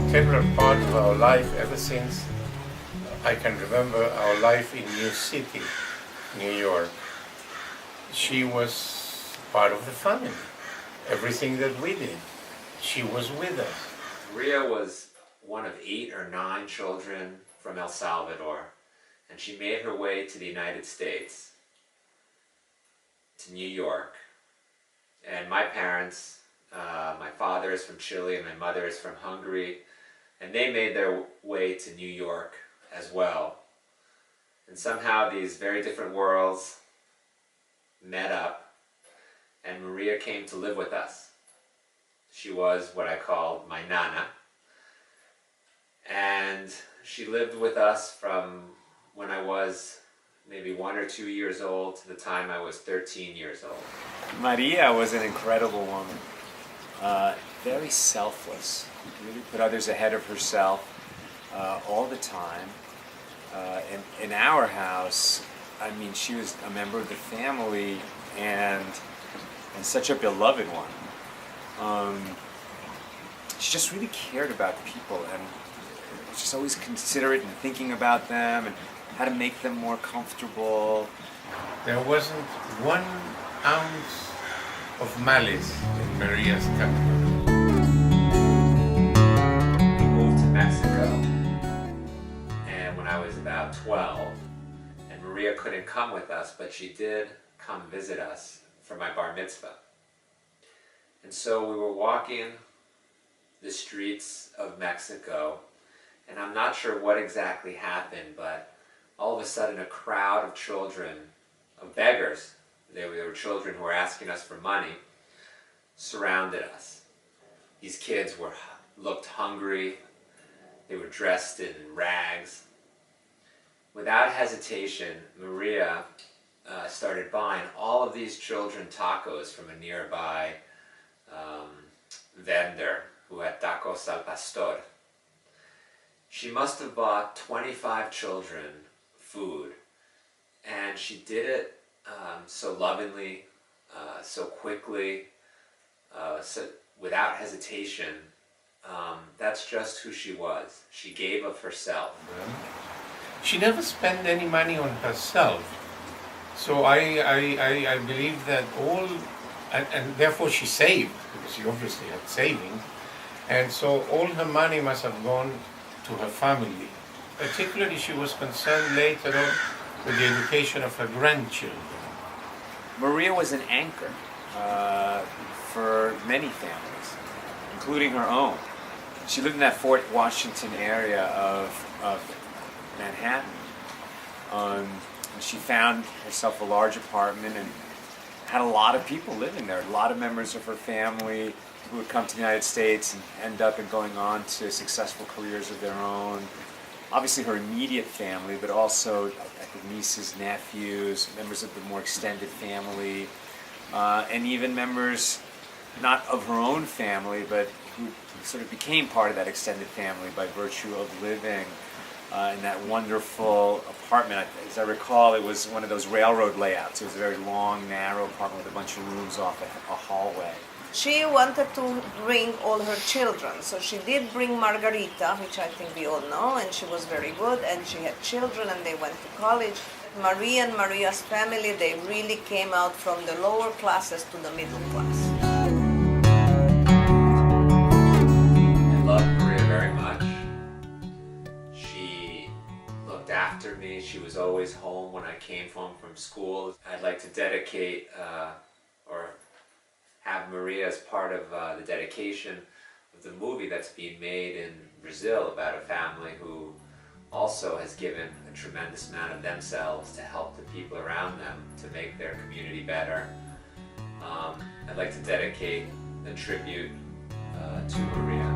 integral part of our life ever since I can remember our life in New City, New York. She was part of the family. Everything that we did, she was with us. Maria was one of 8 or 9 children from El Salvador, and she made her way to the United States, to New York. And my parents, my father is from Chile and my mother is from Hungary, and they made their way to New York as well. And somehow these very different worlds met up, and Maria came to live with us. She was what I called my nana, and she lived with us from when I was maybe 1 or 2 years old to the time I was 13 years old. Maria was an incredible woman, very selfless, really put others ahead of herself all the time. In our house, I mean, she was a member of the family and such a beloved one. She just really cared about people and was just always considerate and thinking about them and how to make them more comfortable. There wasn't 1 ounce of malice in Maria's character. We moved to Mexico, and when I was about 12, and Maria couldn't come with us, but she did come visit us for my bar mitzvah. And so we were walking the streets of Mexico, and I'm not sure what exactly happened, but all of a sudden a crowd of children, of beggars, they were children who were asking us for money, surrounded us. These kids looked hungry, they were dressed in rags. Without hesitation, Maria started buying all of these children tacos from a nearby vendor who had tacos al pastor. She must have bought 25 children food, and she did it so lovingly, so quickly, so without hesitation. That's just who she was. She gave of herself. She never spent any money on herself. So I believe that and therefore she saved, because she obviously had savings, and so all her money must have gone to her family. Particularly she was concerned later on with the education of her grandchildren. Maria was an anchor for many families, including her own. She lived in that Fort Washington area of Manhattan. And she found herself a large apartment and had a lot of people living there, a lot of members of her family who would come to the United States and end up going on to successful careers of their own. Obviously her immediate family, but also I think nieces, nephews, members of the more extended family, and even members not of her own family, but who sort of became part of that extended family by virtue of living in that wonderful apartment. As I recall, it was one of those railroad layouts. It was a very long, narrow apartment with a bunch of rooms off a hallway. She wanted to bring all her children, so she did bring Margarita, which I think we all know, and she was very good, and she had children and they went to college. Maria and Maria's family, they really came out from the lower classes to the middle class. I loved Maria very much. She looked after me. She was always home when I came home from school. I'd like to dedicate or have Maria as part of the dedication of the movie that's being made in Brazil about a family who also has given a tremendous amount of themselves to help the people around them to make their community better. I'd like to dedicate a tribute to Maria.